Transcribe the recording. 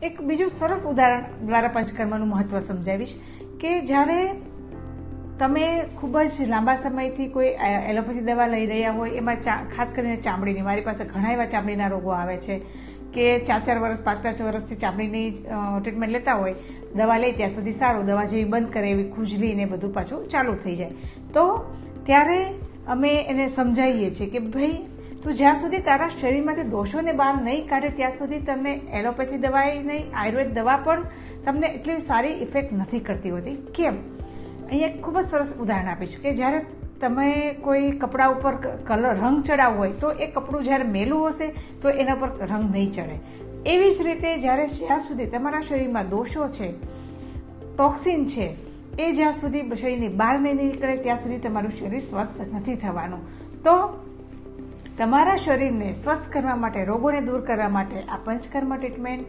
એક બીજું સરસ ઉદાહરણ દ્વારા પંચકર્મનું મહત્વ સમજાવીશ કે જ્યારે તમે ખૂબ જ લાંબા સમયથી કોઈ એલોપેથી દવા લઈ રહ્યા હોય, એમાં ખાસ કરીને ચામડીની, મારી પાસે ઘણા એવા ચામડીના રોગો આવે છે કે 4-4 વર્ષ 5-5 વર્ષથી ચામડીની ટ્રીટમેન્ટ લેતા હોય, દવા લે ત્યાં સુધી સારું, દવા જેવી બંધ કરે એવી ખુજલી ને બધું પાછું ચાલુ થઈ જાય. તો ત્યારે અમે એને સમજાવીએ છીએ કે ભાઈ તું જ્યાં સુધી તારા શરીરમાંથી દોષોને બહાર નહીં કાઢે ત્યાં સુધી તમને એલોપેથી દવા નહીં, આયુર્વેદ દવા પણ તમને એટલી સારી ઇફેક્ટ નથી કરતી હોતી. કેમ? અહીંયા એક ખૂબ જ સરસ ઉદાહરણ આપીશ કે જ્યારે તમે કોઈ કપડા ઉપર રંગ ચડાવવો હોય તો એ કપડું જ્યારે મેલું હશે તો એના પર રંગ નહીં ચડે. એવી જ રીતે જ્યાં સુધી તમારા શરીરમાં દોષો છે, ટોક્સિન છે, એ જ્યાં સુધી શરીરની બહાર નહીં નીકળે ત્યાં સુધી તમારું શરીર સ્વસ્થ નથી થવાનું. તો તમારા શરીરને સ્વસ્થ કરવા માટે, રોગોને દૂર કરવા માટે આ પંચકર્મ ટ્રીટમેન્ટ